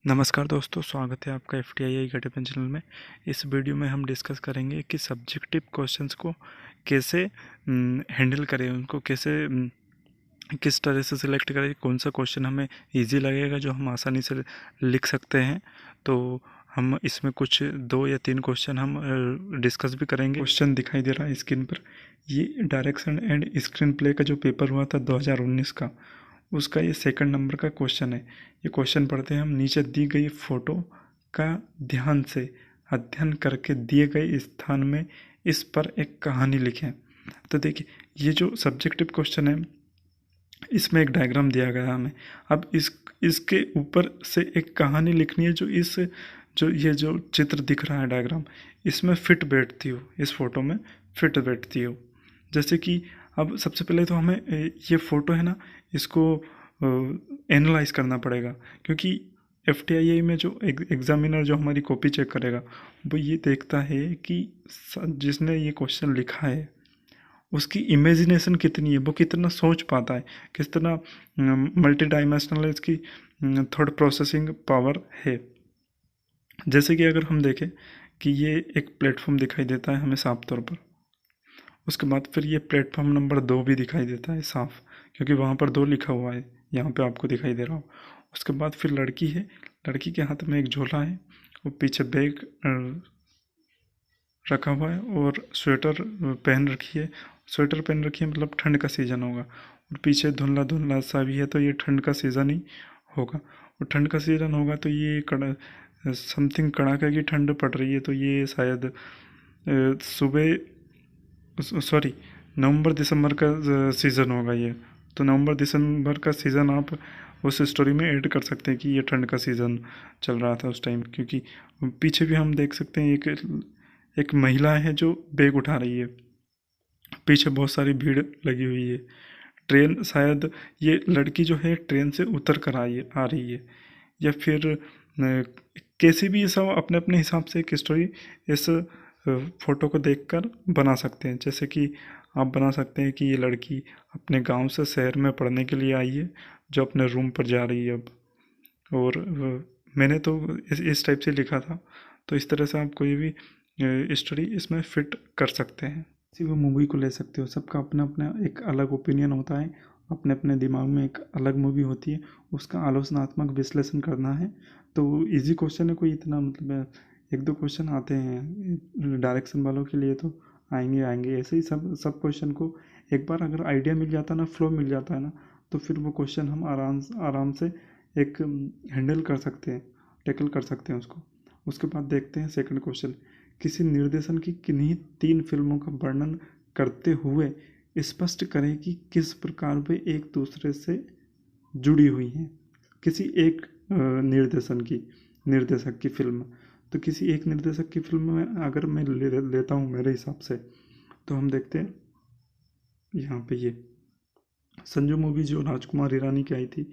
नमस्कार दोस्तों, स्वागत है आपका FTII गटेपन चैनल में। इस वीडियो में हम डिस्कस करेंगे कि सब्जेक्टिव क्वेश्चंस को कैसे हैंडल करें, उनको कैसे किस तरह से सिलेक्ट करें, कौन सा क्वेश्चन हमें इजी लगेगा जो हम आसानी से लिख सकते हैं। तो हम इसमें कुछ 2 या 3 क्वेश्चन हम डिस्कस भी करेंगे। क्वेश्चन दिखाई दे रहा है स्क्रीन पर, ये डायरेक्शन एंड स्क्रीन प्ले का जो पेपर हुआ था 2019 का, उसका ये सेकंड नंबर का क्वेश्चन है। ये क्वेश्चन पढ़ते हैं हम। नीचे दी गई फोटो का ध्यान से अध्ययन करके दिए गए स्थान में इस पर एक कहानी लिखें। तो देखिए, ये जो सब्जेक्टिव क्वेश्चन है, इसमें एक डायग्राम दिया गया है हमें। अब इसके ऊपर से एक कहानी लिखनी है जो ये जो चित्र दिख रहा है डायग्राम, इसमें फिट बैठती हो, इस फोटो में फिट बैठती हो। जैसे कि अब सबसे पहले तो हमें ये फ़ोटो है ना, इसको एनालाइज करना पड़ेगा, क्योंकि FTII में जो एग्ज़ामिनर जो हमारी कॉपी चेक करेगा, वो ये देखता है कि जिसने ये क्वेश्चन लिखा है उसकी इमेजिनेशन कितनी है, वो कितना सोच पाता है, किस तरह मल्टी डायमेंशनल इसकी थॉट प्रोसेसिंग पावर है। जैसे कि अगर हम देखें कि ये एक प्लेटफॉर्म दिखाई देता है हमें साफ तौर पर, उसके बाद फिर ये प्लेटफॉर्म नंबर 2 भी दिखाई देता है साफ, क्योंकि वहाँ पर 2 लिखा हुआ है, यहाँ पे आपको दिखाई दे रहा हो। उसके बाद फिर लड़की है, लड़की के हाथ में एक झोला है, वो पीछे बैग रखा हुआ है और स्वेटर पहन रखी है। स्वेटर पहन रखी है मतलब ठंड का सीज़न होगा, और पीछे धुंधला धुंधला सा भी है, तो ये ठंड का सीज़न ही होगा। और ठंड का सीज़न होगा तो ये समथिंग कड़ाके की ठंड पड़ रही है, तो ये शायद सुबह, सॉरी, नवंबर दिसंबर का सीज़न होगा ये। तो नवंबर दिसंबर का सीज़न आप उस स्टोरी में ऐड कर सकते हैं कि ये ठंड का सीज़न चल रहा था उस टाइम, क्योंकि पीछे भी हम देख सकते हैं एक महिला है जो बैग उठा रही है, पीछे बहुत सारी भीड़ लगी हुई है। ट्रेन, शायद ये लड़की जो है ट्रेन से उतर कर आ रही है, या फिर कैसे भी ये सब अपने अपने हिसाब से एक स्टोरी इस फोटो को देखकर बना सकते हैं। जैसे कि आप बना सकते हैं कि ये लड़की अपने गांव से शहर में पढ़ने के लिए आई है, जो अपने रूम पर जा रही है अब। और मैंने तो इस टाइप से लिखा था। तो इस तरह से आप कोई भी स्टोरी इसमें फिट कर सकते हैं। किसी भी मूवी को ले सकते हो, सबका अपना अपना एक अलग ओपिनियन होता है, अपने अपने दिमाग में एक अलग मूवी होती है, उसका आलोचनात्मक विश्लेषण करना है। तो इजी क्वेश्चन है, कोई इतना मतलब 1-2 क्वेश्चन आते हैं डायरेक्शन वालों के लिए, तो आएंगे आएंगे ऐसे ही सब सब क्वेश्चन को एक बार अगर आइडिया मिल जाता है ना, फ्लो मिल जाता है ना, तो फिर वो क्वेश्चन हम आराम से एक हैंडल कर सकते हैं, टैकल कर सकते हैं उसको। उसके बाद देखते हैं सेकंड क्वेश्चन। किसी निर्देशन की किन्हीं 3 फिल्मों का वर्णन करते हुए स्पष्ट करें कि किस प्रकार वे एक दूसरे से जुड़ी हुई हैं। किसी एक निर्देशक की फिल्म, तो किसी एक निर्देशक की फिल्म में अगर मैं लेता हूँ मेरे हिसाब से, तो हम देखते हैं यहाँ पे ये संजू मूवी जो राजकुमार हिरानी की आई थी,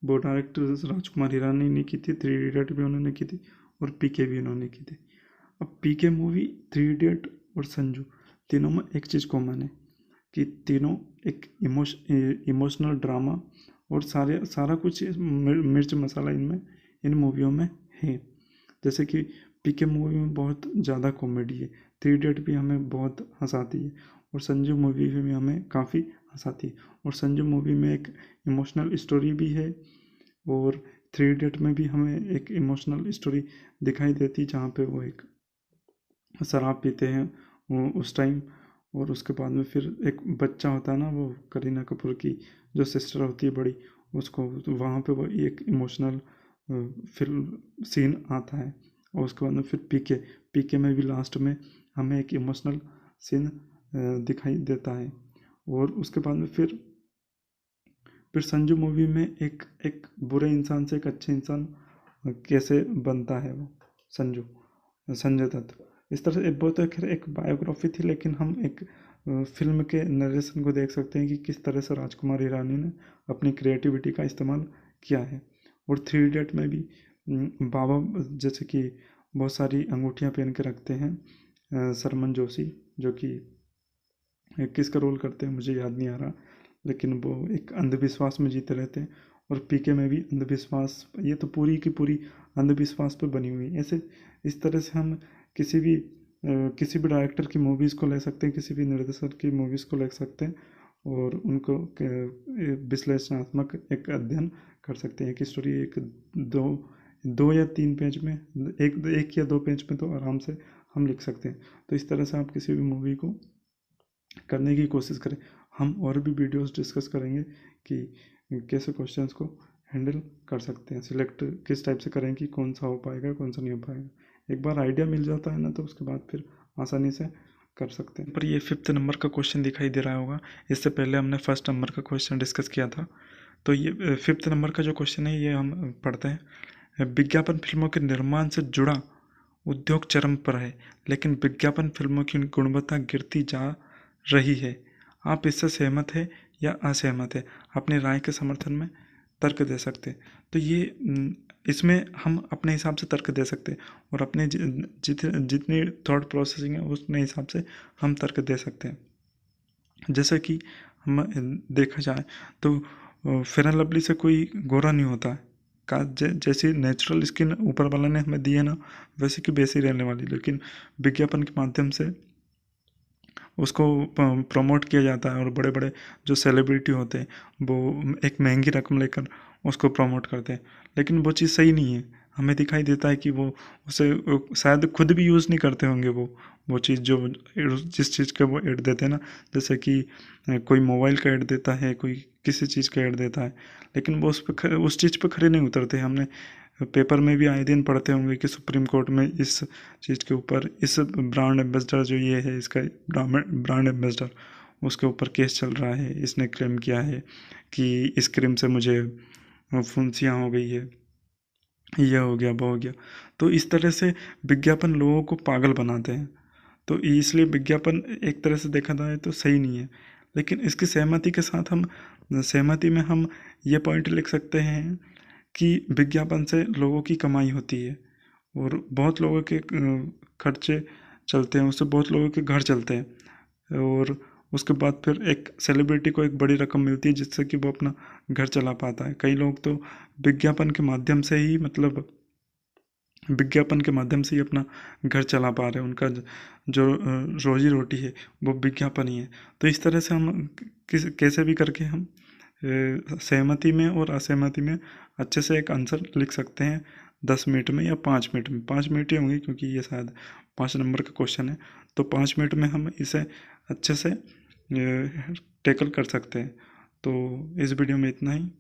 वो डायरेक्टर राजकुमार हिरानी ने की थी, 3 इडियट भी उन्होंने की थी और PK भी उन्होंने की थी। अब PK मूवी, 3 इडियट और संजू, तीनों में एक चीज़ कॉमन है कि तीनों एक इमोशनल ड्रामा और सारा कुछ मिर्च मसाला इनमें, इन मूवियों में है। जैसे कि PK मूवी में बहुत ज़्यादा कॉमेडी है, 3 इडियट भी हमें बहुत हंसाती है, और संजू मूवी भी हमें काफ़ी हंसाती है। और संजू मूवी में एक इमोशनल स्टोरी भी है, और 3 इडियट में भी हमें एक इमोशनल स्टोरी दिखाई देती है, जहाँ पे वो एक शराब पीते हैं वो उस टाइम, और उसके बाद में फिर एक बच्चा होता है ना, वो करीना कपूर की जो सिस्टर होती है बड़ी, उसको तो वहाँ पे वो एक इमोशनल फिल्म सीन आता है। और उसके बाद में फिर PK में भी लास्ट में हमें एक इमोशनल सीन दिखाई देता है। और उसके बाद में फिर संजू मूवी में एक एक बुरे इंसान से एक अच्छे इंसान कैसे बनता है वो संजू, संजय दत्त। इस तरह से वो तो खैर एक बायोग्राफी थी, लेकिन हम एक फिल्म के नरेशन को देख सकते हैं कि किस तरह से राजकुमार हिरानी ने अपनी क्रिएटिविटी का इस्तेमाल किया है। और 3 इडियट में भी बाबा जैसे कि बहुत सारी अंगूठियाँ पहन के रखते हैं, सरमन जोशी, जो कि किसका रोल करते हैं मुझे याद नहीं आ रहा, लेकिन वो एक अंधविश्वास में जीते रहते हैं, और पीके में भी अंधविश्वास, ये तो पूरी की पूरी अंधविश्वास पर बनी हुई है। ऐसे इस तरह से हम किसी भी डायरेक्टर की मूवीज़ को ले सकते हैं, किसी भी निर्देशक की मूवीज़ को ले सकते हैं और उनको विश्लेषणात्मक एक अध्ययन कर सकते हैं कि स्टोरी एक दो दो या तीन पेज में, एक या दो पेज में तो आराम से हम लिख सकते हैं। तो इस तरह से आप किसी भी मूवी को करने की कोशिश करें। हम और भी वीडियोस डिस्कस करेंगे कि कैसे क्वेश्चंस को हैंडल कर सकते हैं, सिलेक्ट किस टाइप से करें कि कौन सा हो पाएगा कौन सा नहीं हो पाएगा। एक बार आइडिया मिल जाता है ना तो उसके बाद फिर आसानी से कर सकते हैं। पर ये 5th नंबर का क्वेश्चन दिखाई दे रहा होगा, इससे पहले हमने 1st नंबर का क्वेश्चन डिस्कस किया था। तो ये 5th नंबर का जो क्वेश्चन है ये हम पढ़ते हैं। विज्ञापन फिल्मों के निर्माण से जुड़ा उद्योग चरम पर है, लेकिन विज्ञापन फिल्मों की गुणवत्ता गिरती जा रही है। आप इससे सहमत है या असहमत है? अपनी राय के समर्थन में तर्क दे सकते हैं। तो ये इसमें हम अपने हिसाब से तर्क दे सकते हैं और अपने जितनी थॉट प्रोसेसिंग है उसके हिसाब से हम तर्क दे सकते हैं। जैसे कि हम देखा जाए तो फेयर एंड लवली से कोई गोरा नहीं होता है का जैसी नेचुरल स्किन ऊपर वाला ने हमें दी है ना, वैसे की वैसी रहने वाली, लेकिन विज्ञापन के माध्यम से उसको प्रमोट किया जाता है और बड़े बड़े जो सेलिब्रिटी होते हैं वो एक महंगी रकम लेकर उसको प्रमोट करते हैं, लेकिन वो चीज़ सही नहीं है। हमें दिखाई देता है कि वो उसे शायद खुद भी यूज़ नहीं करते होंगे वो चीज़ जो जिस चीज़ का वो ऐड देते हैं ना, जैसे कि कोई मोबाइल का ऐड देता है, कोई किसी चीज़ का ऐड देता है, लेकिन वो उस चीज़ पर खड़े नहीं उतरते। हमने पेपर में भी आए दिन पढ़ते होंगे कि सुप्रीम कोर्ट में इस चीज़ के ऊपर, इस ब्रांड एम्बेसडर जो ये है इसका ब्रांड एम्बेसडर, उसके ऊपर केस चल रहा है। इसने क्लेम किया है कि इस क्रीम से मुझे फुंसियाँ हो गई है, ये हो गया वो हो गया। तो इस तरह से विज्ञापन लोगों को पागल बनाते हैं। तो इसलिए विज्ञापन एक तरह से देखा जाए तो सही नहीं है, लेकिन इसकी सहमति के साथ हम सहमति में हम ये पॉइंट लिख सकते हैं कि विज्ञापन से लोगों की कमाई होती है और बहुत लोगों के खर्चे चलते हैं, उससे बहुत लोगों के घर चलते हैं और उसके बाद फिर एक सेलिब्रिटी को एक बड़ी रकम मिलती है जिससे कि वो अपना घर चला पाता है। कई लोग तो विज्ञापन के माध्यम से ही मतलब विज्ञापन के माध्यम से ही अपना घर चला पा रहे हैं, उनका जो रोजी रोटी है वो विज्ञापन ही है। तो इस तरह से हम कैसे भी करके हम सहमति में और असहमति में अच्छे से एक आंसर लिख सकते हैं 10 मिनट में या 5 मिनट में। 5 मिनट ही होंगे क्योंकि ये शायद 5 नंबर का क्वेश्चन है, तो 5 मिनट में हम इसे अच्छे से टैकल कर सकते हैं। तो इस वीडियो में इतना ही।